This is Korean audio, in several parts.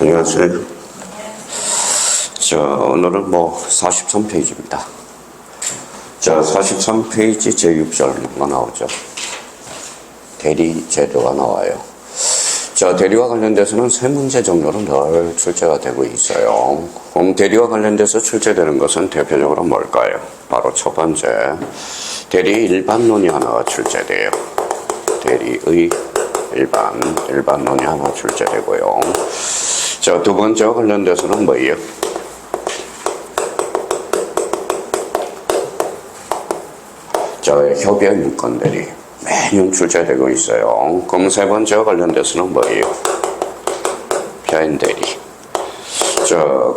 안녕하세요. 오늘은 43페이지입니다. 43페이지 제6절가 나오죠. 대리 제도가 나와요. 대리와 관련돼서는 세 문제 정도로 늘 출제가 되고 있어요. 그럼 대리와 관련돼서 출제되는 것은 대표적으로 뭘까요? 바로 첫 번째, 대리 일반론이 하나가 출제돼요. 대리의 일반론이 하나 출제되고요. 두 번째와 관련돼서는 뭐예요? 협의의 문건 대리 매년 출제되고 있어요. 그럼 세 번째와 관련돼서는 뭐예요? 표현 대리.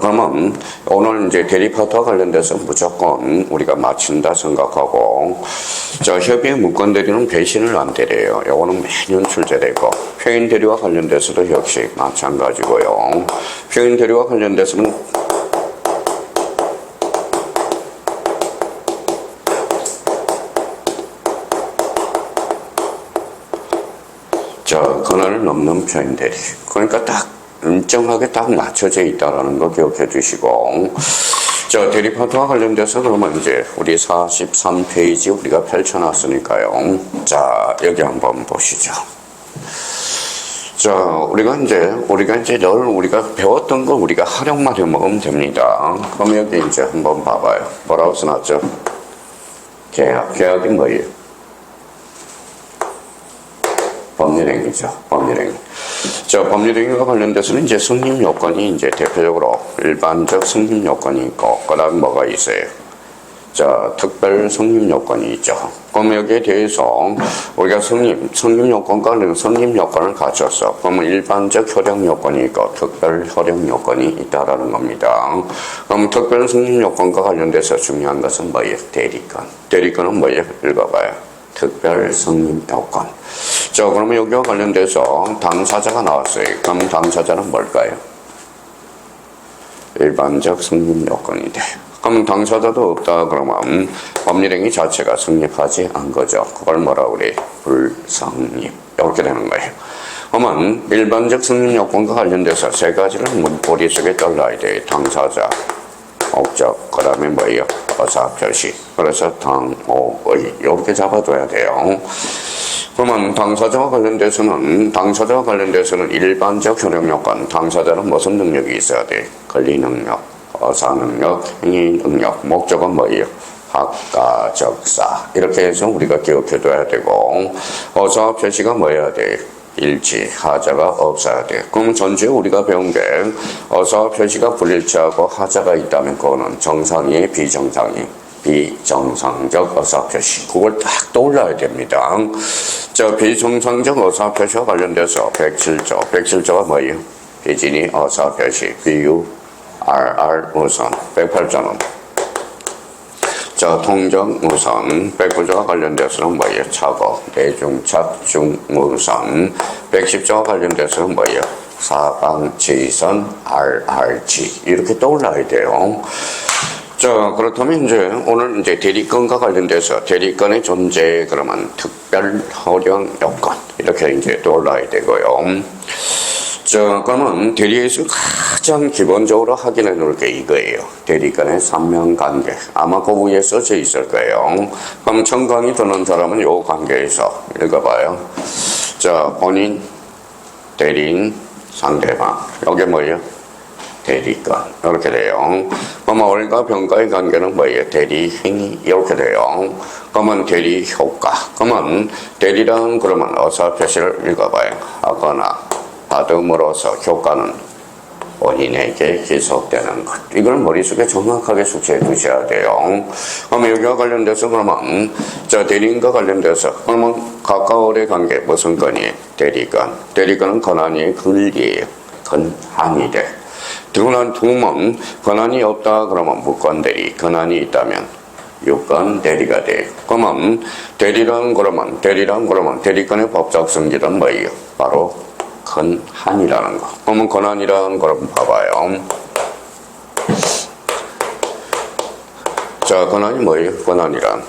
그러면 오늘 이제 대리 파트와 관련돼서 무조건 우리가 맞춘다 생각하고, 협의의 문건 대리는 배신을 안 대려요. 요거는 매년 출제되고, 표현 대리와 관련돼서도 역시 마찬가지고요. 표현 대리와 관련돼서는 권한을 넘는 표현 대리. 그러니까 딱 일정하게 딱 맞춰져 있다라는 거 기억해 주시고, 대리 파트와 관련돼서 그러면 이제 우리 43페이지 우리가 펼쳐놨으니까요. 여기 한번 보시죠. 우리가 이제 늘 우리가 배웠던 거 우리가 활용만 해먹으면 됩니다. 그럼 여기 이제 한번 봐봐요. 뭐라고 써놨죠? 계약이 뭐예요? 법률행위죠. 법률행위. 법률행위와 관련돼서는 이제 성립 요건이 이제 대표적으로 일반적 성립 요건이 있고, 그 다음 뭐가 있어요? 특별 성립 요건이 있죠. 그럼 여기에 대해서 우리가 성립 요건과 성립 요건을 갖췄어. 그러면 일반적 효력 요건이 있고, 특별 효력 요건이 있다라는 겁니다. 그럼 특별 성립 요건과 관련돼서 중요한 것은 뭐예요? 대리권. 대리권은 뭐예요? 읽어봐요. 특별 성립 요건. 그러면 여기와 관련돼서 당사자가 나왔어요. 그럼 당사자는 뭘까요? 일반적 성립 요건이 돼. 그럼 당사자도 없다 그러면 법률행위 자체가 성립하지 않은 거죠. 그걸 뭐라 그래? 불성립. 이렇게 되는 거예요. 그러면 일반적 성립 요건과 관련돼서 세 가지를 머릿속에 떠올라야 돼요. 당사자, 목적, 그 다음에 뭐예요? 어사, 표시. 그래서 당호의 이렇게 잡아둬야 돼요. 그러면 당사자와 관련돼서는 일반적 효력 요건, 당사자는 무슨 능력이 있어야 돼? 권리 능력, 어사 능력, 행위 능력, 목적은 뭐예요? 학가, 적사. 이렇게 해서 우리가 기억해둬야 되고, 어사 표시가 뭐여야 돼? 일치, 하자가 없어야 돼. 그럼 전주에 우리가 배운 게 어사 표시가 불일치하고 하자가 있다면 그거는 정상이에요, 비정상이에요? 비정상적 어사 표시. 그걸 딱 떠올려야 됩니다. 비정상적 어사 표시와 관련돼서 107조가 뭐예요? 비진이 어사 표시, 비유, RR 우선, 108조는 통정 우선, 109조와 관련돼서는 뭐예요? 착오, 대중착 중우선, 110조와 관련돼서는 뭐예요? 사방지선, RRG. 이렇게 떠올라야 돼요. 그렇다면 이제 오늘 이제 대리권과 관련돼서 대리권의 존재, 그러면 특별 허용 요건. 이렇게 이제 떠올라야 되고요. 그러면 대리에서 가장 기본적으로 확인해 놓을 게 이거예요. 대리권의 삼명관계. 아마 그 위에 써져 있을 거예요. 그럼 청강이 드는 사람은 요 관계에서 읽어봐요. 본인, 대리인, 상대방. 이게 뭐예요? 대리권. 이렇게 돼요. 그러면 월과 병과의 관계는 뭐예요? 대리행위. 이렇게 돼요. 그러면 대리효과. 그러면 대리란 그러면 어사 표시를 읽어봐요. 하거나 받음으로써 효과는 본인에게 기속되는 것. 이걸 머릿속에 정확하게 숙지해 두셔야 돼요. 그러면 여기와 관련돼서 그러면 대리인과 관련돼서 그러면 가까울의 관계 무슨 건이에요? 대리권. 대리권은 권한이 권리예요. 권한이 돼. 두면 권한이 없다 그러면 무권 대리. 권한이 있다면 유권 대리가 돼. 그러면 대리란 그러면 대리권의 법적 성질은 뭐예요? 바로 권한이라는 거. 그러면 권한이라는 걸 봐봐요. 권한이 뭐예요? 권한이란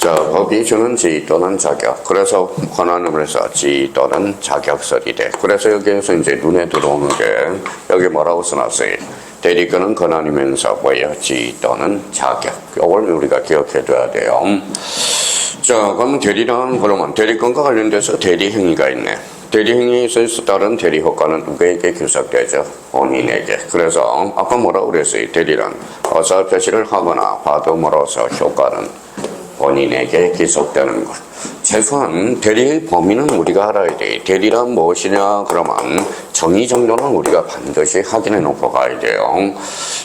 자, 법이 주는 지위 또는 자격. 그래서 권한을 해서 지위 또는 자격설이 돼. 그래서 여기에서 이제 눈에 들어오는 게 여기 뭐라고 써놨어요? 대리권은 권한이면서 뭐예요? 지위 또는 자격. 이걸 우리가 기억해둬야 돼요. 자, 그러면 대리란 그러면 대리권과 관련돼서 대리행위가 있네. 대리행위에 있어서 따른 대리효과는 누구에게 귀속되죠? 본인에게. 그래서 아까 뭐라고 그랬어요? 대리란 의사표시를 하거나 받음으로써 효과는 본인에게 귀속되는 것. 최소한 대리의 범위는 우리가 알아야 돼. 대리란 무엇이냐? 그러면 정의 정도는 우리가 반드시 확인해 놓고 가야 돼요.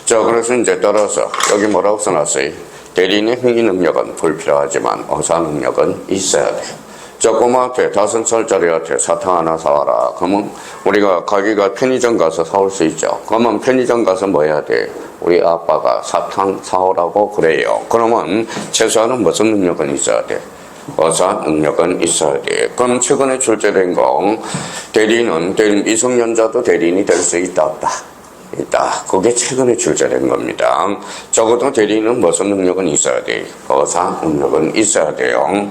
자, 그래서 이제 따라서 여기 뭐라고 써놨어요? 대리인의 행위 능력은 불필요하지만 의사 능력은 있어야 돼. 자, 꼬마한테 5살짜리한테 사탕 하나 사와라. 그러면 우리가 가게가 편의점 가서 사올 수 있죠. 그러면 편의점 가서 뭐 해야 돼? 우리 아빠가 사탕 사오라고 그래요. 그러면 최소한은 무슨 능력은 있어야 돼? 의사 능력은 있어야 돼. 그럼 최근에 출제된 거 대리인은 미성년자도 대리인이 될 수 있다 없다? 있다. 그게 최근에 출제된 겁니다. 적어도 대리인은 무슨 능력은 있어야 돼? 의사 능력은 있어야 돼요.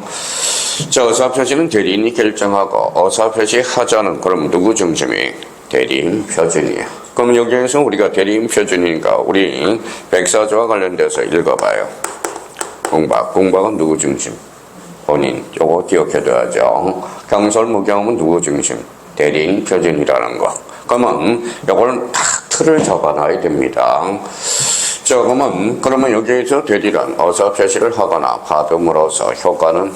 자, 의사표시는 대리인이 결정하고 의사표시 하자는 그럼 누구 중심이? 대리인 표준이에요. 그럼 여기에서 우리가 대리인 표준이니까 우리 백사조와 관련돼서 읽어봐요. 공박은 누구 중심? 본인. 요거 기억해둬야죠. 경솔무경은 누구 중심? 대리인 표준이라는 거. 그러면 요걸 딱 틀을 잡아놔야 됩니다. 자, 그러면 여기에서 대리란 의사표시를 하거나 받음으로써 효과는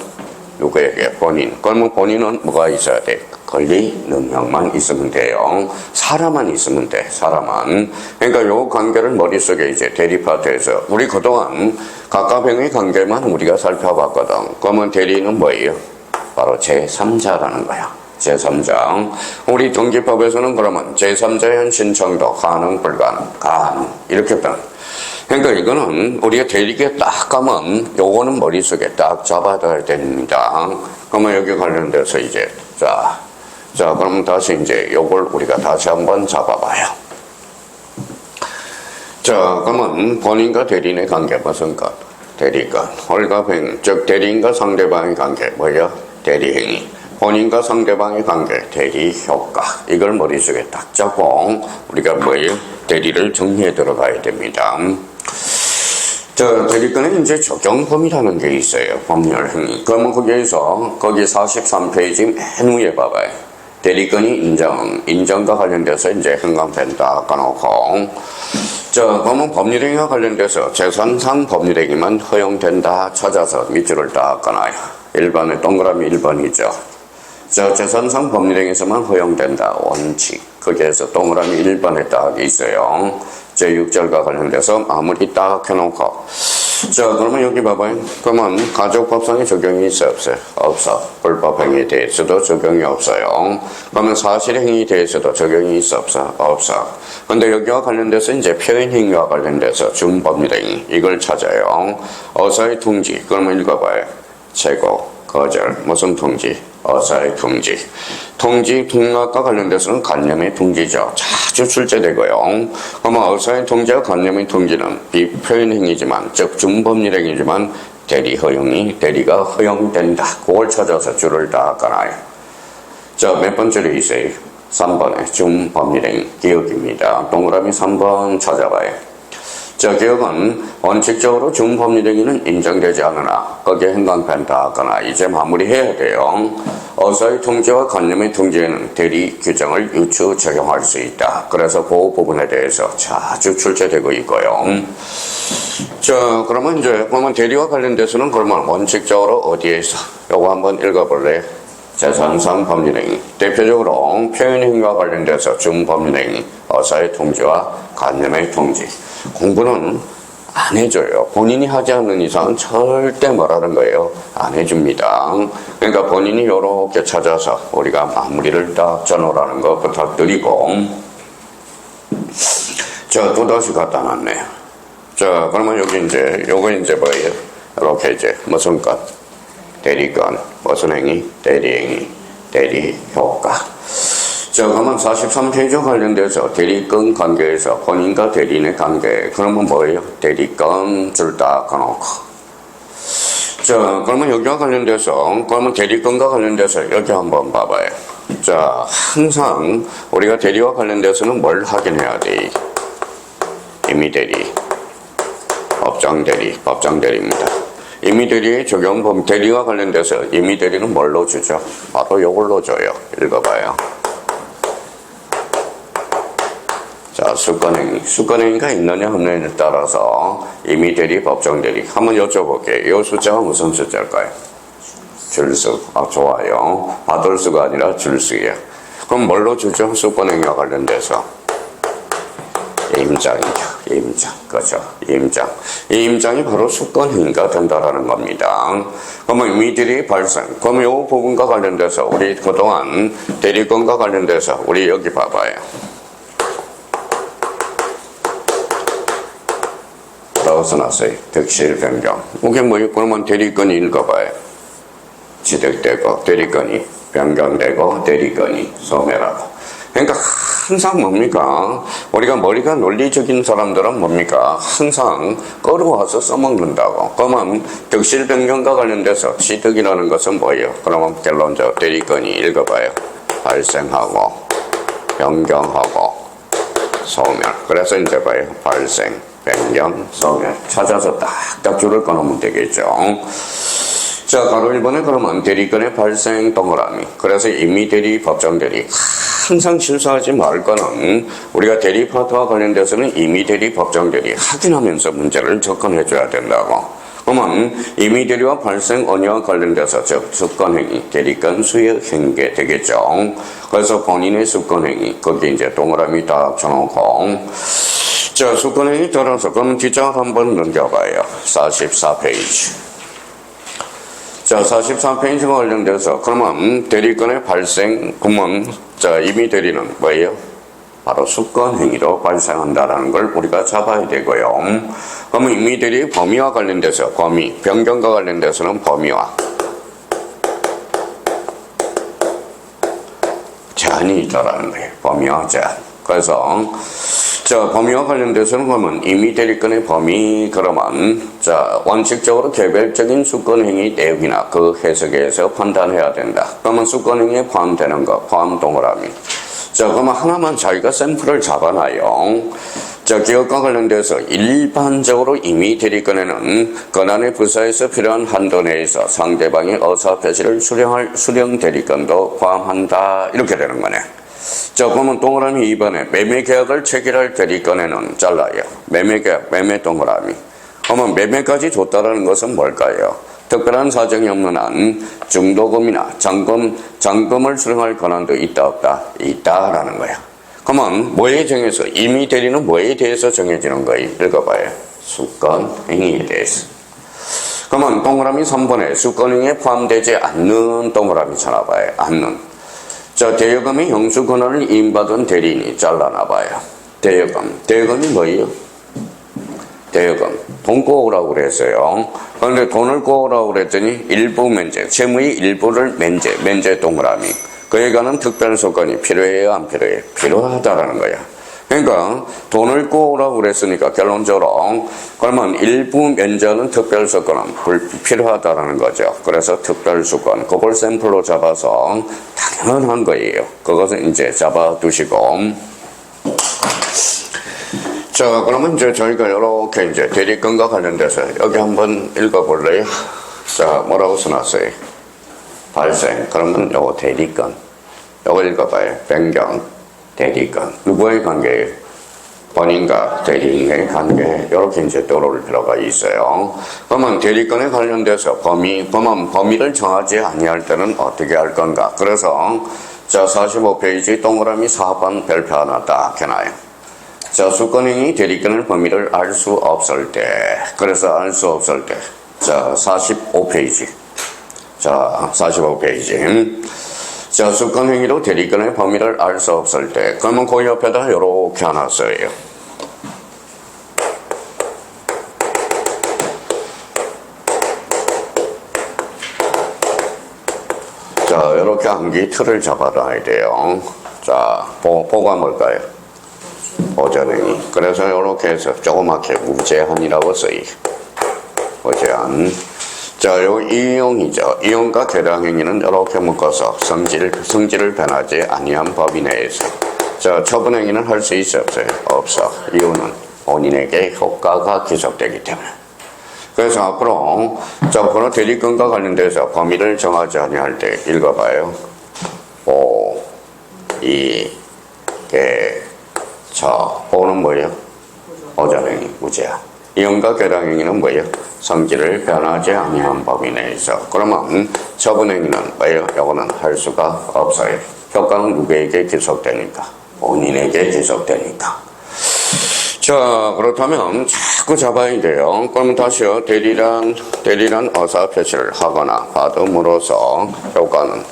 누구에게? 본인. 그러면 본인은 뭐가 있어야 돼? 권리 능력만 있으면 돼요. 사람만 있으면 돼. 사람만. 그러니까 요 관계를 머릿속에 이제 대리파트에서 우리 그동안 각각행의 관계만 우리가 살펴봤거든. 그러면 대리는 뭐예요? 바로 제3자라는 거야. 제3자. 우리 경기법에서는 그러면 제3자의 신청도 가능, 불가능, 가능. 이렇게 딱. 그러니까 이거는 우리가 대리기에 딱 가면 요거는 머릿속에 딱 잡아둬야 됩니다. 그러면 여기 관련돼서 이제 자, 그럼 다시 이제 요걸 우리가 다시 한번 잡아봐요. 자, 그러면 본인과 대리인의 관계 무슨 것? 대리권. 홀가행, 즉 대리인과 상대방의 관계 뭐예요? 대리행위. 본인과 상대방의 관계, 대리효과. 이걸 머릿속에 딱 잡고 우리가 뭐예요? 대리를 정리해 들어가야 됩니다. 자, 대리권에 이제 적용범위라는 게 있어요. 법률행위. 그러면 거기 43페이지 맨 위에 봐봐요. 대리권이 인정과 관련돼서 이제 행간펜 딱 까놓고. 자, 그러면 법률행위와 관련돼서 재산상 법률행위만 허용된다 찾아서 밑줄을 딱 까놔요. 1번에 동그라미 1번이죠. 자, 재산상 법률행위에서만 허용된다. 원칙. 거기에서 동그라미 1번에 딱 있어요. 제6절과 관련돼서 마무리 딱 해놓고. 자, 그러면 여기 봐봐요. 그러면 가족법상의 적용이 있어요? 없어요? 없어. 불법행위에 대해서도 적용이 없어요. 그러면 사실행위에 대해서도 적용이 있어? 없어? 없어. 근데 여기와 관련돼서 이제 표현행위와 관련돼서 준법률행위. 이걸 찾아요. 어사의 둥지. 그러면 읽어봐요. 최고. 거절. 무슨 둥지? 어사의 둥지. 통지, 통학과 관련돼서는 관념의 통지죠. 자주 출제되고요. 그러면 어사의 통지와 관념의 통지는 비표현행위지만, 즉 준법률행위지만 대리가 허용된다. 그걸 찾아서 줄을 다 깔아요. 자, 몇 번째로 있어요? 3번에 준법률행위 기억입니다. 동그라미 3번 찾아봐요. 자, 기억은 원칙적으로 준법률행위는 인정되지 않으나 거기에 행간펜 닿거나 이제 마무리해야 돼요. 어사의 통지와 관념의 통지에는 대리 규정을 유추 적용할 수 있다. 그래서 그 부분에 대해서 자주 출제되고 있고요. 자, 그러면 대리와 관련돼서는 그러면 원칙적으로 어디에서? 요거 한번 읽어볼래요? 재산상 법률행위. 대표적으로 표현행위와 관련돼서 준법률행위, 어사의 통지와 관념의 통지. 공부는 안 해줘요. 본인이 하지 않는 이상은 절대 뭐라는 거예요? 안 해줍니다. 그러니까 본인이 요렇게 찾아서 우리가 마무리를 딱 쳐놓으라는 거 부탁드리고. 자, 또다시 갖다 놨네요. 자, 그러면 요거 이제 뭐예요? 이렇게 이제 무슨 것? 대리권. 무슨 행위? 대리행위. 대리효과. 자, 그러면 43페이지와 관련돼서 대리권 관계에서 본인과 대리인의 관계. 그러면 뭐예요? 대리권 줄 딱 까놓고. 자, 그러면 여기와 관련돼서, 그러면 대리권과 관련돼서 여기 한번 봐봐요. 자, 항상 우리가 대리와 관련돼서는 뭘 확인해야 돼? 임의대리, 법정대리입니다. 임의대리의 적용 대리와 관련돼서 임의대리는 뭘로 주죠? 바로 이걸로 줘요. 읽어봐요. 자, 수권행위가 있느냐 없느냐에 따라서 임의대리, 법정대리 한번 여쭤볼게요. 이 숫자가 무슨 숫자일까요? 줄수. 좋아요. 받을 수가 아니라 줄수예요. 그럼 뭘로 주죠? 수권행위와 관련돼서 임장이죠. 임장. 그죠? 임장. 이 임장이 바로 수권행위가 된다라는 겁니다. 그러면 임의대리 발생. 그럼 이 부분과 관련돼서 우리 그동안 대리권과 관련돼서 우리 여기 봐봐요. 써놨어요. 득실 변경. 이게 뭐예요? 그러면 대리권이 읽어봐요. 취득되고 대리권이 변경되고 대리권이 소멸하고. 그러니까 항상 뭡니까? 우리가 머리가 논리적인 사람들은 뭡니까? 항상 끌어와서 써먹는다고. 그러면 득실 변경과 관련돼서 취득이라는 것은 뭐예요? 그러면 결론적으로 대리권이 읽어봐요. 발생하고 변경하고 소멸. 그래서 이제 봐요. 발생, 변경, 소멸. 찾아서 딱딱 줄을 꺼놓으면 되겠죠. 자, 바로 1번에 그러면 대리권의 발생 동그라미. 그래서 임의대리, 법정대리. 항상 실수하지 말 거는 우리가 대리파트와 관련돼서는 임의대리, 법정대리 확인하면서 문제를 접근해줘야 된다고. 그러면 임의대리와 발생 언어와 관련돼서 즉 수권행위, 대리권 수여 행위가 되겠죠. 그래서 본인의 수권행위, 거기 이제 동그라미 딱 쳐놓고 자, 수권행위 따라서 그럼 뒷장을 한번 넘겨봐요. 44페이지. 자, 44페이지가 관련돼서 그러면 대리권의 발생, 그러면 자, 임의대리는 뭐예요? 바로 수권행위로 발생한다는 걸 우리가 잡아야 되고요. 그러면 임의대리 범위와 관련돼서 범위, 변경과 관련돼서는 범위와 제한이 있다라는 거예요. 범위와 제한. 그래서 자, 범위와 관련돼서는 그러면 임의대리권의 범위 그러면 자, 원칙적으로 개별적인 수권행위 내용이나 그 해석에 의해서 판단해야 된다. 그러면 수권행위에 포함되는 거, 포함 동그라미. 자, 그러면 하나만 자기가 샘플을 잡아놔요. 자, 기업과 관련돼서 일반적으로 임의대리권에는 권한의 부사에서 필요한 한도 내에서 상대방의 의사표시를 수령할 수령대리권도 포함한다. 이렇게 되는 거네. 자, 그러면 동그라미 2번에 매매계약을 체결할 대리권에는 잘라요. 매매계약, 매매 동그라미. 그러면 매매까지 줬다라는 것은 뭘까요? 특별한 사정이 없는 한 중도금이나 잔금을 수령할 권한도 있다 없다? 있다라는 거야. 그러면 뭐에 정해서 임의대리는 뭐에 대해서 정해지는 거예요? 읽어봐요. 수권행위에 대해서. 그러면 동그라미 3번에 수권행위에 포함되지 않는 동그라미 쳐놔봐요. 않는. 자, 대여금의 형수 권한을 임받은 대리인이 잘라놔봐요. 대여금이 뭐예요? 대여금. 돈 꼬으라고 그랬어요. 그런데 돈을 꼬으라고 그랬더니 일부 면제, 채무의 일부를 면제 동그라미. 그에 관한 특별 소건이 필요해요, 안 필요해요? 필요하다라는 거야. 그러니까 돈을 꼬으라고 그랬으니까 결론적으로 그러면 일부 면제하는 특별 소건은 필요하다라는 거죠. 그래서 특별 소건, 그걸 샘플로 잡아서 당연한 거예요. 그것은 이제 잡아두시고. 자, 그러면 이제 저희가 이렇게 이제 대리권과 관련돼서 여기 한번 읽어볼래요? 자, 뭐라고 써놨어요? 발생. 그러면 요거 대리권. 요거 읽어봐요. 변경. 대리권. 누구의 관계예요? 본인과 대리인의 관계. 이렇게 이제 떠오를 필요가 있어요. 그러면 대리권에 관련돼서 범위를 정하지 아니할 때는 어떻게 할 건가? 그래서 자, 45페이지 동그라미 4번 별표 하나 딱 해놔요. 자, 수권행위 대리권의 범위를 알 수 없을 때. 그래서 알 수 없을 때. 자, 45페이지. 자, 45페이지. 자, 수권행위로 대리권의 범위를 알 수 없을 때. 그러면 그 옆에다 이렇게 하나 써요. 자, 이렇게 암기 틀을 잡아놔야 돼요. 자, 보가 뭘까요? 보전행위. 그래서 이렇게 해서 조그맣게 무제한이라고 써요. 무제한. 자, 요 이용이죠. 이용과 계량행위는 이렇게 묶어서 성질을 변하지 아니한 범위 내에서. 자, 처분행위는 할 수 있어 없어요? 없어. 이유는 본인에게 효과가 기속되기 때문에. 그래서 앞으로 자, 번호 대리권과 관련돼서 범위를 정하지 아니할 때 읽어봐요. 보, 이, 개, 처. 보는 뭐예요? 보전행위, 무죄야. 이용과 계량행위는 뭐예요? 성질을 변하지 아니한 범위 내에서. 그러면 처분행위는 뭐예요? 요거는 할 수가 없어요. 효과는 누구에게 기속되니까? 본인에게 기속되니까. 자, 그렇다면 자꾸 잡아야 돼요. 그러면 다시요. 대리란 의사 표시를 하거나 받음으로써 효과는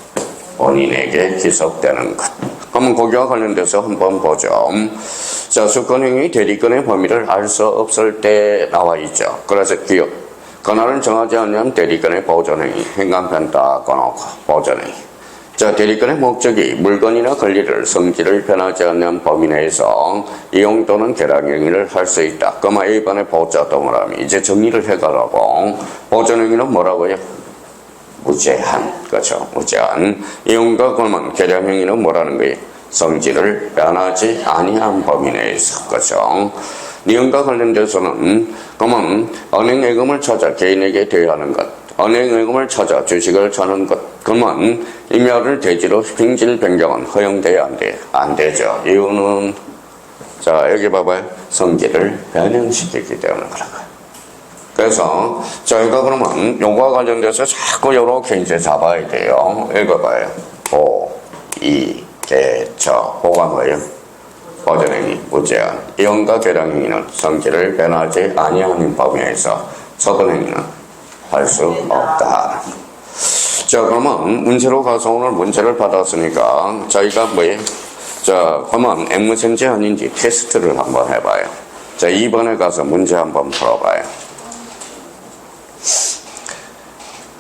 본인에게 기속되는 것. 그러면 거기와 관련돼서 한번 보죠. 자, 수권행위 대리권의 범위를 알 수 없을 때 나와 있죠. 그래서 기억. 권한을 정하지 않으면 대리권의 보존행위, 행간편 딱 꺼놓고 보존행위. 자, 대리권의 목적이 물건이나 권리를 성질을 변하지 않는 범위 내에서 이용 또는 계량행위를 할 수 있다. 그러면 A번의 보자 동그라미. 이제 정리를 해가라고. 보존행위는 뭐라고요? 무제한. 그렇죠. 무제한. 이용과 그러면 계량행위는 뭐라는 거예요? 성질을 변하지 아니한 범위 내에서. 그렇죠. 이용과 관련돼서는 그러면 은행예금을 찾아 개인에게 대여하는 것, 은행예금을 찾아 주식을 사는 것, 그러면 임야를 대지로 빙질 변경은 허용돼야 안 돼? 안 되죠. 이유는 자, 여기 봐봐요. 성질을 변형시키기 때문에 그런 거예요. 그래서 저희가 그러면 요거와 관련돼서 자꾸 요렇게 이제 잡아야 돼요. 읽어봐요. 보, 이, 개, 처. 보가 뭐예요? 보존행위, 무제한. 이용과 계량행위는 성질을 변하지 아니하는 범위에서 처분행위는 할 수 없다. 자, 그러면 문제로 가서 오늘 문제를 받았으니까 저희가 뭐예요? 자, 그러면 앵무새인지 아닌지 테스트를 한번 해봐요. 자, 2번에 가서 문제 한번 풀어봐요.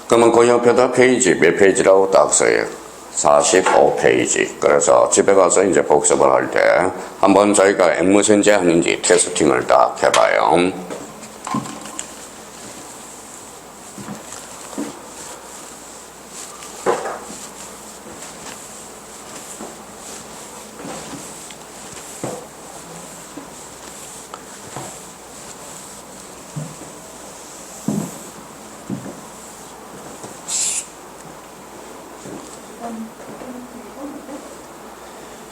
그러면 그 옆에다 페이지 몇 페이지라고 딱 써요? 45페이지. 그래서 집에 가서 이제 복습을 할 때 한번 저희가 앵무새인지 아닌지 테스팅을 딱 해봐요.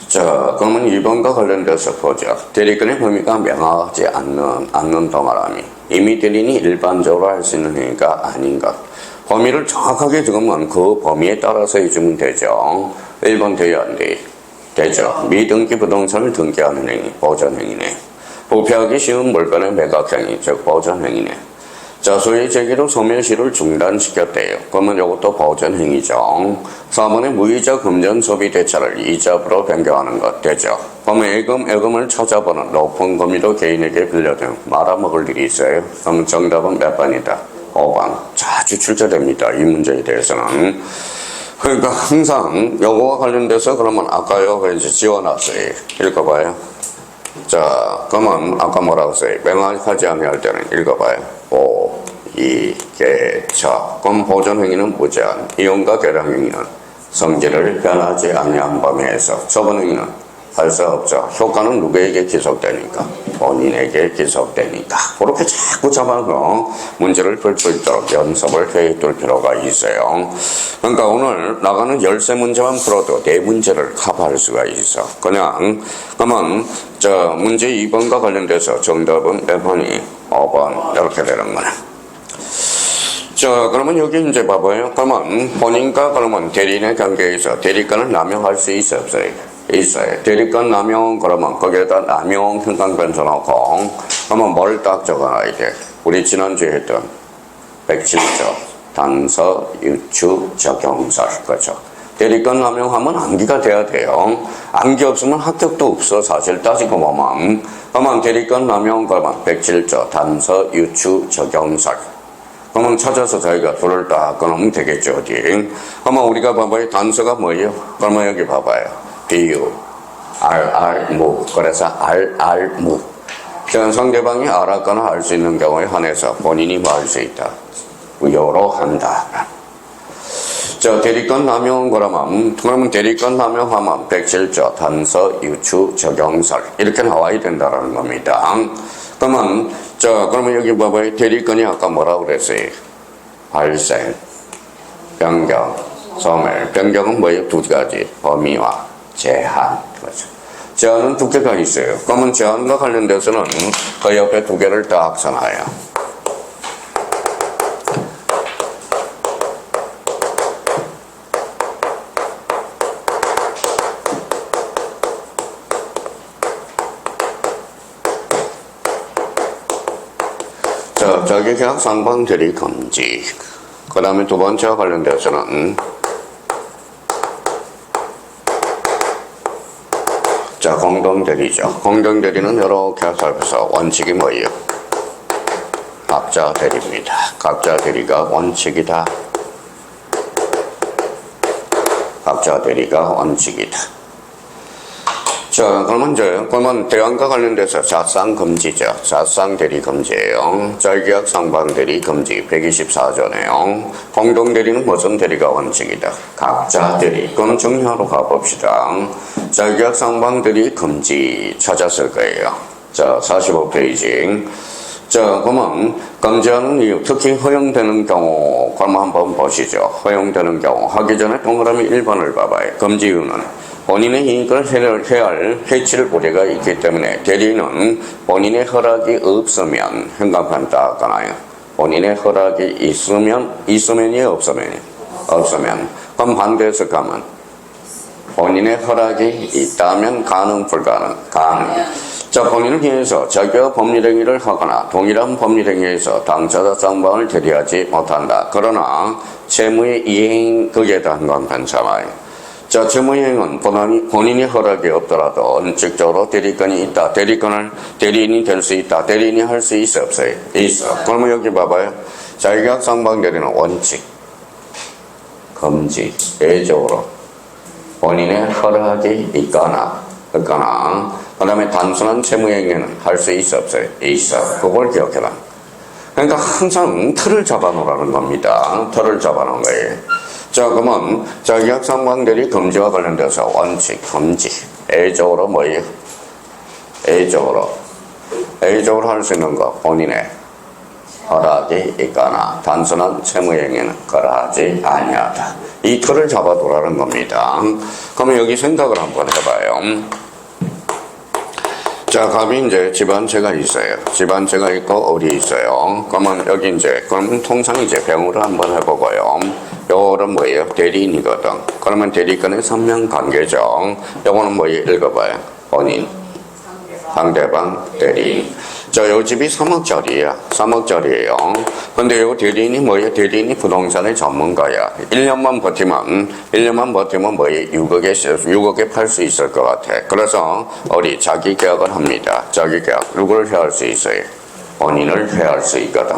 자, 그러면 2번과 관련돼서 보죠. 대리권의 범위가 명확하지 않는 동그라미. 이미 대리인이 일반적으로 할 수 있는 행위가 아닌 것. 범위를 정확하게 적으면 그 범위에 따라서 해주면 되죠. 1번 돼야 안 돼? 되죠. 미등기 부동산을 등기하는 행위, 보존행위네. 부패하기 쉬운 물건의 매각행위, 즉 보존행위네. 자, 소유의 제기로 소멸시를 중단시켰대요. 그러면 이것도 보존행위죠. 4번에 무이자 금전 소비 대차를 이자로 변경하는 것 되죠. 그러면 예금을 찾아보는 높은 금리로 개인에게 빌려준 말아먹을 일이 있어요. 그럼 정답은 몇 번이다? 5번. 자주 출제됩니다. 이 문제에 대해서는. 그러니까 항상 요거와 관련돼서 그러면 아까요 이제 지워놨어요. 읽어봐요. 자, 그러면 아까 뭐라고 써요? 명확하지 않을 때는 읽어봐요. 보, 이, 개, 처. 그럼 보존행위는 무제한. 이용과 계량행위는 성질을 변하지 아니한 범위에서. 처분행위는 할 수 없죠. 효과는 누구에게 기속되니까? 본인에게 기속되니까. 그렇게 자꾸 잡아서 문제를 풀 수 있도록 연습을 해둘 필요가 있어요. 그러니까 오늘 나가는 13문제만 풀어도 4문제를 커버할 수가 있어. 그러면 저 문제 2번과 관련돼서 정답은 몇 번이? 5번 이렇게 되는 거네. 자, 그러면 여기 이제 봐봐요. 그러면 본인과 그러면 대리인의 관계에서 대리권을 남용할 수 있어 없어요? 있어요. 대리권 남용 그러면 거기에다 남용 현상변수 넣고 그러면 뭘 딱 적어놔야 돼? 우리 지난주에 했던 107조 단서 유추 적용설. 그렇죠. 대리권 남용하면 암기가 돼야 돼요. 암기 없으면 합격도 없어. 사실 따지고 보면. 그러면 대리권 남용 그러면 107조 단서 유추 적용설. 그러면 찾아서 저희가 둘을 딱 끊으면 되겠죠. 어디? 그러면 우리가 봐봐요. 단서가 뭐예요? 그러면 여기 봐봐요. 비유, 무. 그래서 무. 저는 상대방이 알았거나 알 수 있는 경우에 한해서 본인이 뭐 할 수 있다? 부여로 한다. 자, 대리권 남용 그러면 대리권 남용하면 백실조, 단서, 유추, 적용설 이렇게 나와야 된다라는 겁니다. 그러면 여기 봐봐요. 대리권이 아까 뭐라고 그랬어요? 발생, 변경, 소멸. 변경은 뭐예요? 두 가지. 범위와 제한. 그렇죠. 제한은 두 개가 있어요. 그러면 제한과 관련돼서는 그 옆에 두 개를 딱 써놔요. 자, 자기계약 상방 대리 금지. 그 다음에 두 번째와 관련돼서는 자, 공동대리죠. 공동대리는 이렇게 살펴서 원칙이 뭐예요? 각자 대리입니다. 각자 대리가 원칙이다. 각자 대리가 원칙이다. 자, 그러면 대안과 관련돼서 자상 금지죠. 자상 대리 금지예요. 자기계약 상방 대리 금지 124조네요. 공동 대리는 무슨 대리가 원칙이다? 각자 대리. 그럼 정리하러 가봅시다. 자기계약 상방 대리 금지 찾았을 거예요. 자, 45페이지. 자, 그러면 금지하는 이유, 특히 허용되는 경우, 그럼 한번 보시죠. 허용되는 경우 하기 전에 동그라미 1번을 봐봐요. 금지 이유는 본인의 이익을 해할 해칠 우려가 있기 때문에 대리는 본인의 허락이 없으면 현관판 닦아놔요. 본인의 허락이 있으면이에요, 없으면. 그럼 반대해서 가면 본인의 허락이 있다면 가능, 불가능? 가능. 자, 본인을 위해서 자기가 법률행위를 하거나 동일한 법률행위에서 당사자 상방을 대리하지 못한다. 그러나 채무의 이행 극에 대한 건 괜찮아요. 자, 채무이행은 본인이 허락이 없더라도 원칙적으로 대리권이 있다. 대리인이 될 수 있다. 대리인이 할 수 있어, 없어요? 있어. 그러면 여기 봐봐요. 자기계약 상방 대리는 원칙, 금지, 예적으로 본인의 허락이 있거나, 그 다음에 단순한 채무이행에는 할 수 있어, 없어요? 있어. 그걸 기억해라. 그러니까 항상 틀을 잡아놓으라는 겁니다. 틀을 잡아놓은 거예요. 자, 그러면 자기계약 상방 대리 금지와 관련돼서 원칙, 금지. A적으로 뭐예요? A적으로 할 수 있는 거 본인의 허락이 있거나 단순한 채무행위는 거하지 아니하다. 이 틀을 잡아두라는 겁니다. 그러면 여기 생각을 한번 해봐요. 자, 갑이 이제 집안채가 있어요. 집안채가 있고 을이 있어요. 그러면 여기 그러면 통상 병으로 한번 해보고요. 요거는 뭐예요? 대리인이거든. 그러면 대리권의 선명관계죠. 요거는 뭐예요? 읽어봐요. 본인, 상대방, 대리인. 자, 요 집이 3억짜리야. 3억짜리예요. 근데 요 대리인이 뭐예요? 대리인이 부동산의 전문가야. 1년만 버티면 뭐예요? 6억에 팔 수 있을 것 같아. 그래서 우리 자기 계약을 합니다. 자기 계약. 누구를 해야 할 수 있어요? 본인을 해야 할 수 있거든.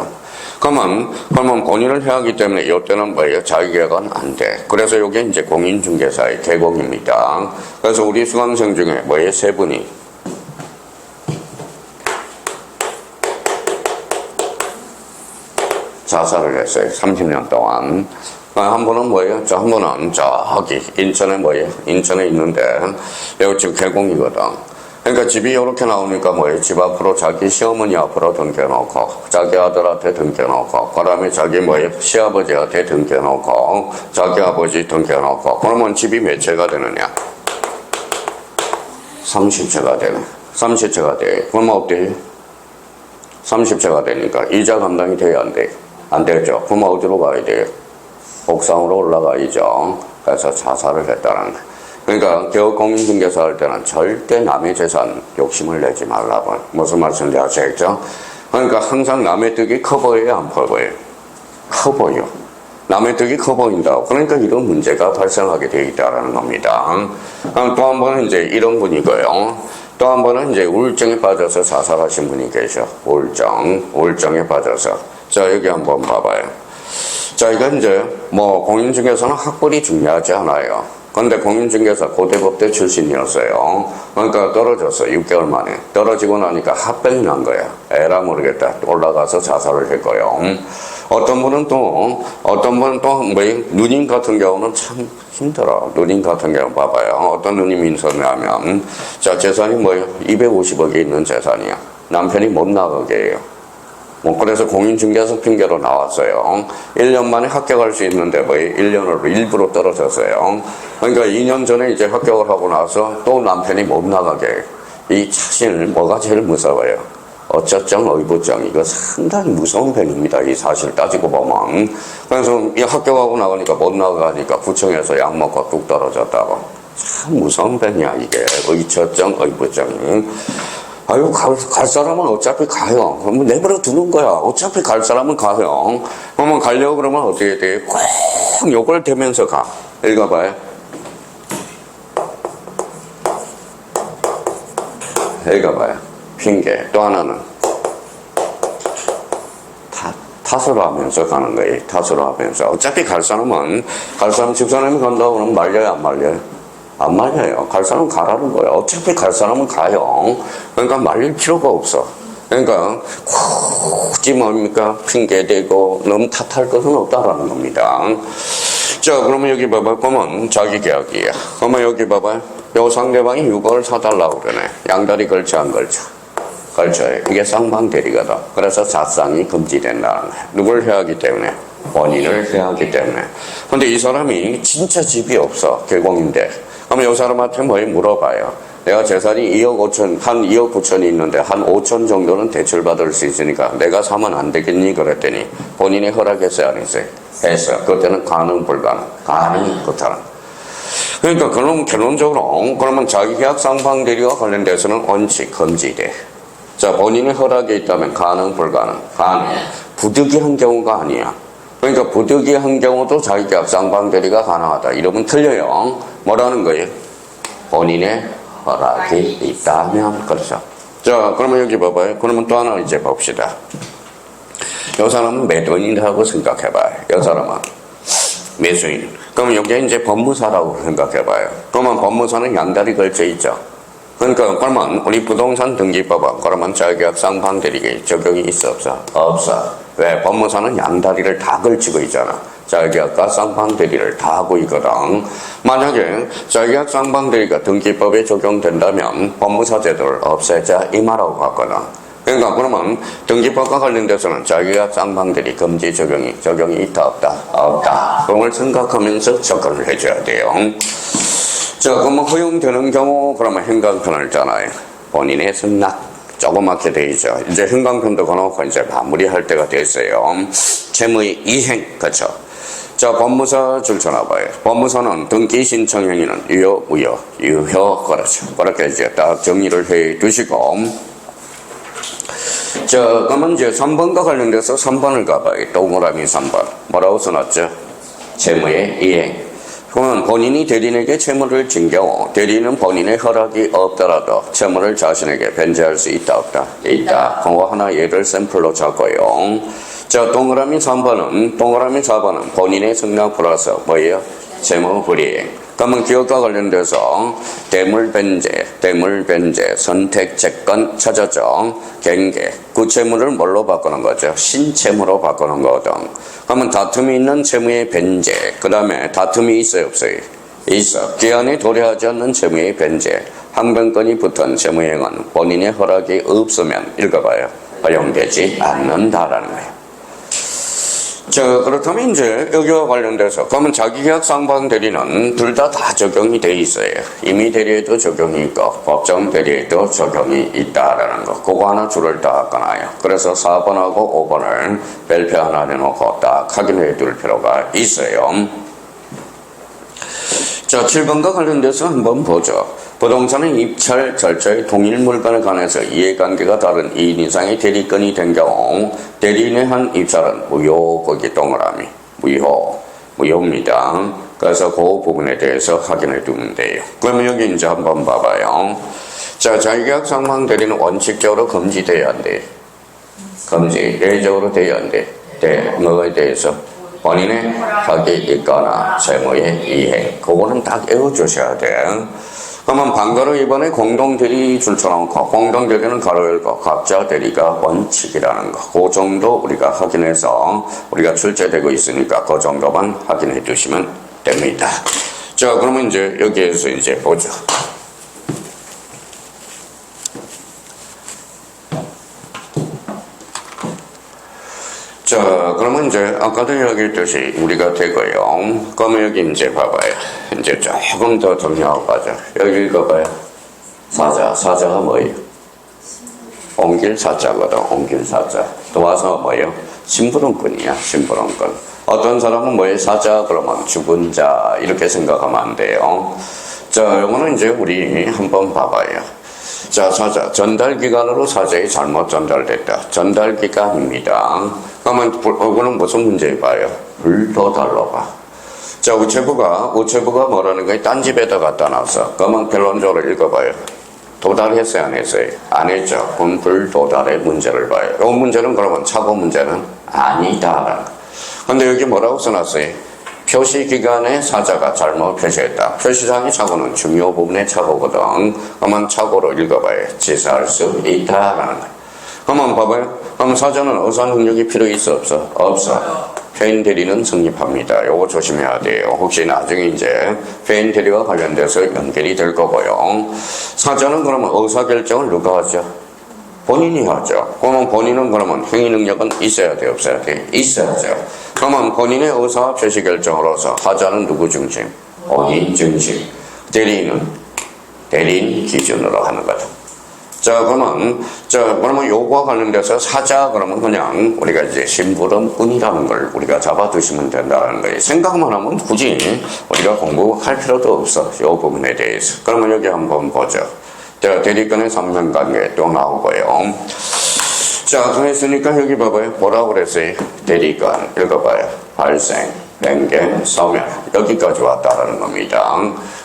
그러면 본인을 해야 하기 때문에 이때는 뭐예요? 자기 계약은 안 돼. 그래서 이게 이제 공인중개사의 계곡입니다. 그래서 우리 수강생 중에 뭐예요? 세 분이 자살을 했어요. 30년 동안. 한 분은 뭐예요? 한 분은 저기 인천에 뭐예요? 인천에 있는데 여기 지금 계곡이거든. 그러니까 집이 이렇게 나오니까 뭐예요? 집 앞으로 자기 시어머니 앞으로 등겨놓고 자기 아들한테 등겨놓고 그 다음에 자기 뭐예요? 시아버지한테 등겨놓고 자기 아버지 등겨놓고 그러면 집이 몇 채가 되느냐? 30채가 되네. 30채가 돼. 그러면 어때요? 30채가 되니까 이자 감당이 돼야 안 돼? 안 되죠. 그럼 어디로 가야 돼요? 옥상으로 올라가야죠. 그래서 자살을 했다는 거예요. 그러니까 개업공인중개사 할 때는 절대 남의 재산 욕심을 내지 말라고. 무슨 말씀인지 아시겠죠? 그러니까 항상 남의 득이 커 보여요, 안 커 보여요? 커 보여. 남의 득이 커 보인다고. 그러니까 이런 문제가 발생하게 되어 있다는 겁니다. 또 한 번은 이런 분이고요. 또 한 번은 우울증에 빠져서 자살하신 분이 계셔. 우울증에 빠져서. 자, 여기 한번 봐봐요. 자, 이건 공인중개사는 학벌이 중요하지 않아요. 근데 공인중개사 고대법대 출신이었어요. 그러니까 떨어졌어. 6개월 만에. 떨어지고 나니까 합병이 난 거야. 에라 모르겠다. 올라가서 자살을 했고요. 어떤 분은 또 누님 같은 경우는 참 힘들어. 누님 같은 경우 봐봐요. 어떤 누님이 있었냐면, 자, 재산이 뭐예요? 250억이 있는 재산이야. 남편이 못 나가게 해요. 그래서 공인중개사 핑계로 나왔어요. 1년 만에 합격할 수 있는데 1년으로 일부러 떨어졌어요. 그러니까 2년 전에 이제 합격을 하고 나서 또 남편이 못 나가게 해요. 이 자신을 뭐가 제일 무서워요? 어쩌정 의부정. 이거 상당히 무서운 편입니다. 이 사실 따지고 보면. 그래서 이 합격하고 나가니까 못 나가니까 구청에서 약 먹고 뚝 떨어졌다고. 참 무서운 편이야 이게. 의처정 의부정이. 아유, 갈 사람은 어차피 가요. 그러면 내버려 두는 거야. 어차피 갈 사람은 가요. 그러면 가려고 그러면 어떻게 돼? 꼭 요걸 대면서 가. 읽어봐요. 읽어봐요. 핑계. 또 하나는 탓으로 하면서 가는 거예요. 탓으로 하면서. 어차피 갈 사람 집사람이 간다고 그러면 말려요, 안 말려요? 안 말려요. 갈 사람은 가라는 거야. 어차피 갈 사람은 가요. 그러니까 말릴 필요가 없어. 그러니까 굳이 뭡니까? 핑계대고 너무 탓할 것은 없다라는 겁니다. 자, 그러면 여기 봐봐. 그러면 자기 계약이야. 그러면 여기 봐봐요. 요 상대방이 6억을 사달라고 그러네. 양다리 걸쳐 안 걸쳐? 걸쳐요. 이게 쌍방대리거든. 그래서 자쌍이 금지된다는 거야. 누굴 해하기 때문에? 본인을 해하기 때문에. 근데 이 사람이 진짜 집이 없어. 개공인데. 그럼 이 사람한테 뭐 물어봐요. 내가 재산이 2억 5천, 한 2억 9천이 있는데 한 5천 정도는 대출받을 수 있으니까 내가 사면 안 되겠니? 그랬더니 본인이 허락했어요, 안 했어요? 했어. 그때는 가능, 불가능. 가능, 그렇다는. 그러니까 그럼 결론적으로 그러면 자기계약 쌍방대리와 관련돼서는 원칙 금지돼. 자, 본인의 허락이 있다면 가능, 불가능. 가능. 부득이한 경우가 아니야. 그러니까 부득이한 경우도 자기계약 쌍방대리가 가능하다. 이러면 틀려요. 뭐라는 거예요? 본인의 허락이 있다면. 그렇죠. 자, 그러면 여기 봐봐요. 그러면 또 하나 이제 봅시다. 이 사람은 매도인이라고 생각해봐요. 이 사람은 매수인. 그러면 여기 이제 법무사라고 생각해봐요. 그러면 법무사는 양다리 걸쳐 있죠. 그러면 우리 부동산 등기법은 그러면 자기계약 쌍방대리에 적용이 있어 없어? 없어. 왜? 법무사는 양다리를 다 걸치고 있잖아. 자기계약과 쌍방대리를 다 하고 있거든. 만약에 자기계약 쌍방대리가 등기법에 적용된다면 법무사 제도를 없애자 이 말하고 갔거든. 그러니까 그러면 등기법과 관련돼서는 자기계약 쌍방대리 금지 적용이 있다 없다? 없다. 그걸 생각하면서 접근을 해줘야 돼요. 자, 그러면 허용되는 경우 그러면 행강편을 잖아요. 본인의 승낙. 조그맣게 돼 있죠. 이제 행강편도 거놓고 이제 마무리할 때가 됐어요. 채무의 이행, 그렇죠. 자, 법무사 줄쳐놔봐요. 법무사는 등기 신청 행위는 유효, 무효, 유효, 그렇죠. 그렇게 이제 딱 정리를 해 두시고. 자, 그러면 이제 3번과 관련돼서 3번을 가봐요. 동그라미 3번. 뭐라고 써놨죠? 채무의 이행. 그러면 본인이 대리인에게 채무를 진 경우 대리인은 본인의 허락이 없더라도 채무를 자신에게 변제할 수 있다 없다? 있다. 그거 하나 예를 샘플로 잡고요. 자, 동그라미 4번은 본인의 승낙 플러스 뭐예요? 채무 불이행. 그러면 기업과 관련돼서 대물변제, 선택채권, 차저정, 갱계, 구채무를 뭘로 바꾸는 거죠? 신채무로 바꾸는 거거든. 그러면 다툼이 있는 채무의 변제, 그 다음에 다툼이 있어요, 없어요? 있어. 기한에 도래하지 않는 채무의 변제, 항변권이 붙은 채무행은 본인의 허락이 없으면 읽어봐요. 허용되지 않는다라는 거예요. 자, 그렇다면 이제 여기와 관련돼서 그러면 자기계약 쌍방대리는 둘 다 적용이 돼 있어요. 임의 대리에도 적용이 있고 법정 대리에도 적용이 있다라는 거. 그거 하나 줄을 딱 꺼놔요. 그래서 4번하고 5번을 별표 하나 내놓고 딱 확인해 둘 필요가 있어요. 자, 7번과 관련돼서 한번 보죠. 부동산의 입찰 절차의 동일 물건에 관해서 이해관계가 다른 2인 이상의 대리건이 된 경우 대리인의 한 입찰은 무효, 거기 동그라미 무효입니다. 그래서 그 부분에 대해서 확인해 두면 돼요. 그러면 여기 이제 한번 봐봐요. 자, 자기계약 쌍방대리는 원칙적으로 금지돼야 안 돼. 금지, 예외적으로 돼야 안 돼. 네, 뭐에 대해서? 본인의 덕이 있거나 채무의 이행. 그거는 딱 외워주셔야 돼. 그러면 방가로 이번에 공동대리 줄쳐놓고 공동대리는 가로 열고 각자 대리가 원칙이라는 거. 그 정도 우리가 확인해서 우리가 출제되고 있으니까 그 정도만 확인해 주시면 됩니다. 자, 그러면 이제 여기에서 이제 보죠. 자, 그러면 이제 아까도 이야기했듯이 우리가 되고요. 그러면 여기 이제 봐봐요. 이제 조금 더 정리하고 가자. 여기 읽어봐요. 사자가 뭐예요? 옮길 사자거든. 옮길 사자. 또 와서 뭐예요? 심부름꾼이야. 심부름꾼. 어떤 사람은 뭐예요? 사자 그러면 죽은 자 이렇게 생각하면 안 돼요. 자, 이거는 이제 우리 한번 봐봐요. 자, 사자. 전달기간으로 사자에 잘못 전달됐다. 전달기간입니다. 그러면 이거는 무슨 문제 봐요? 불도달로 봐. 자, 우체부가 뭐라는 거예요? 딴 집에다 갖다 놨어. 그러면 결론적으로 읽어봐요. 도달했어요, 안 했어요? 안 했죠. 그럼 불도달의 문제를 봐요. 이 문제는 그러면 착오 문제는 아니다. 근데 여기 뭐라고 써놨어요? 표시기간에 사자가 잘못 표시했다. 표시상의 착오는 중요 부분의 착오거든. 그러면 착오로 읽어봐요. 지사할 수 있다라는 거예요. 그러면 봐봐요. 그럼 사자는 어선 능력이 필요 있어 없어? 없어. 페인 대리는 성립합니다. 요거 조심해야 돼요. 혹시 나중에 이제 페인 대리와 관련돼서 연결이 될 거고요. 사자는 그러면 의사결정을 누가 하죠? 본인이 하죠. 그러면 본인은 그러면 행위 능력은 있어야 돼, 없어야 돼? 있어야죠. 그러면 본인의 의사 표시 결정으로서 하자는 누구 중심? 본인 중심. 대리인 기준으로 하는 거죠. 자, 그러면 요거와 관련돼서 사자 그러면 그냥 우리가 이제 심부름꾼이라는 걸 우리가 잡아두시면 된다는 거예요. 생각만 하면 굳이 우리가 공부할 필요도 없어. 요 부분에 대해서. 그러면 여기 한번 보죠. 자, 대리권의 삼면관계 또 나오고요. 자, 그랬으니까 여기 봐봐요. 뭐라고 그랬어요? 대리권 읽어봐요. 발생, 변경, 소멸 여기까지 왔다라는 겁니다.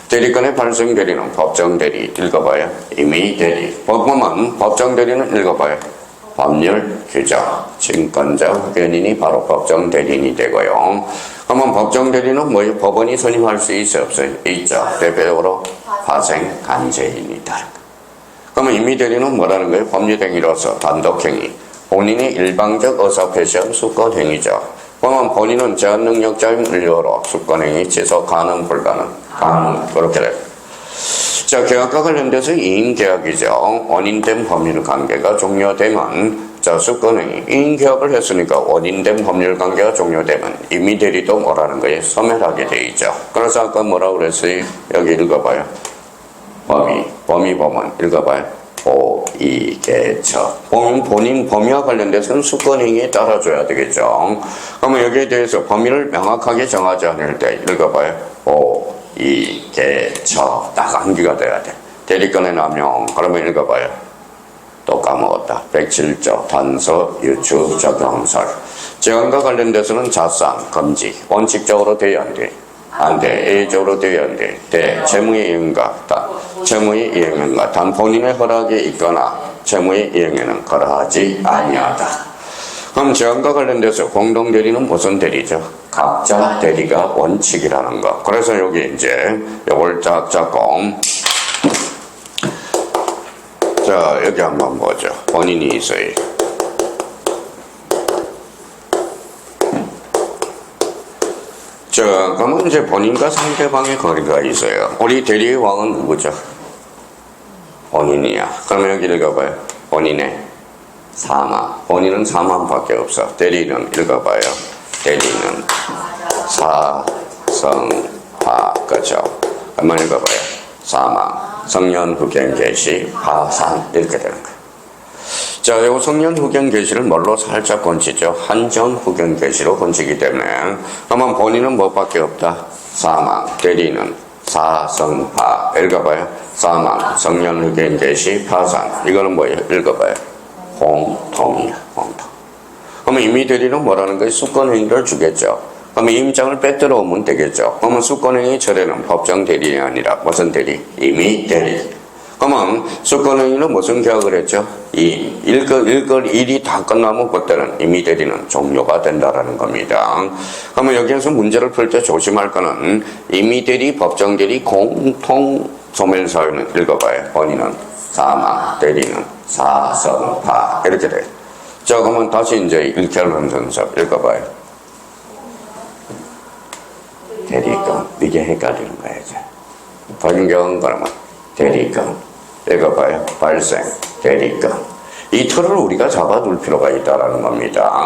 대리권의 발생 대리는 법정 대리 읽어봐요. 임의 대리. 법정 대리는 읽어봐요. 법률 규정, 증권자 후견인이 바로 법정 대리인이 되고요. 그러면 법정 대리는 뭐예요? 법원이 선임할 수 있어요, 없어요? 있죠. 대표적으로 파생 간제인이다. 그러면 임의 대리는 뭐라는 거예요? 법률행위로서 단독행위. 본인이 일방적 의사표시한 수권행위죠. 그러면 본인은 제한능력자인 인력으로 수권행위 지속 가능 불가능? 가능. 그렇게 돼요. 자, 계약과 관련돼서 이인계약이죠. 원인된 법률관계가 종료되면 자, 수권행위. 이인계약을 했으니까 원인된 법률관계가 종료되면 임의 대리도 뭐라는 거예요? 소멸하게 돼 있죠. 그래서 아까 뭐라고 그랬어요? 여기 읽어봐요. 범위법은 읽어봐요. 보이개처. 본인 범위와 관련돼서는 수권행위에 따라줘야 되겠죠. 그러면 여기에 대해서 범위를 명확하게 정하지 않을 때 읽어봐요. 보이개처. 딱 암기가 돼야 돼. 대리권의 남용. 그러면 읽어봐요. 또 까먹었다. 107조 단서 유추 적용설. 재원과 관련돼서는 자산 금지. 원칙적으로 돼야 안 돼. 안 돼. A적으로 돼야 안 돼. 채무의 이행과 채무의 이행과 단 본인의 허락이 있거나 채무의 이행에는 거래하지 아니하다. 그럼 재원과 관련돼서 공동 대리는 무슨 대리죠? 각자 대리가 원칙이라는 거. 그래서 여기 이제 요걸 쫙 잡고 자, 여기 한번 보죠. 본인이 있어요. 자, 그러면 이제 본인과 상대방의 거리가 있어요. 우리 대리의 왕은 누구죠? 본인이야. 그러면 여기 읽어봐요. 본인의 사망. 본인은 사망밖에 없어. 대리는 읽어봐요. 대리는 사성파. 그죠? 한번 읽어봐요. 사망. 성년 후견 개시, 파산. 이렇게 되는 거예요. 자, 요 성년 후견 개시를 뭘로 살짝 건치죠? 한정 후견 개시로 건치기 때문에. 그러면 본인은 뭐밖에 없다? 사망. 대리는 사성파. 읽어봐요. 사망, 성년 후견 개시, 파산. 이거는 뭐예요? 읽어봐요. 공통이야. 공통. 그러면 임의 대리는 뭐라는 거예요? 수권행위를 주겠죠. 그러면 임장을 빼들어 오면 되겠죠. 그러면 수권행위 절에는 법정 대리가 아니라 무슨 대리? 임의 대리. 그러면 수권행위는 무슨 계약을 했죠? 일이 다 끝나면 그때는 이미 대리는 종료가 된다라는 겁니다. 그러면 여기에서 문제를 풀 때 조심할 거는 이미 대리, 법정 대리, 공통 소멸사유는 읽어봐요. 본인은 사망, 대리는 사성파 이렇게 돼요. 자, 그러면 다시 이제 일결론 전섭 읽어봐요. 대리금 이게 헷갈리는 거야 이제. 변경 그러면 대리금 읽어봐요. 발생, 대리금. 이 틀을 우리가 잡아둘 필요가 있다는 겁니다.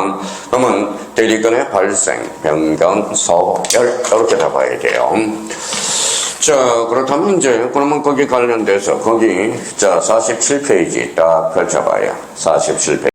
그러면 대리금의 발생, 변경, 소멸 이렇게 잡아야 돼요. 자, 그렇다면 이제 그러면 거기 관련돼서 거기 자 47페이지 딱 펼쳐봐요. 47페이지.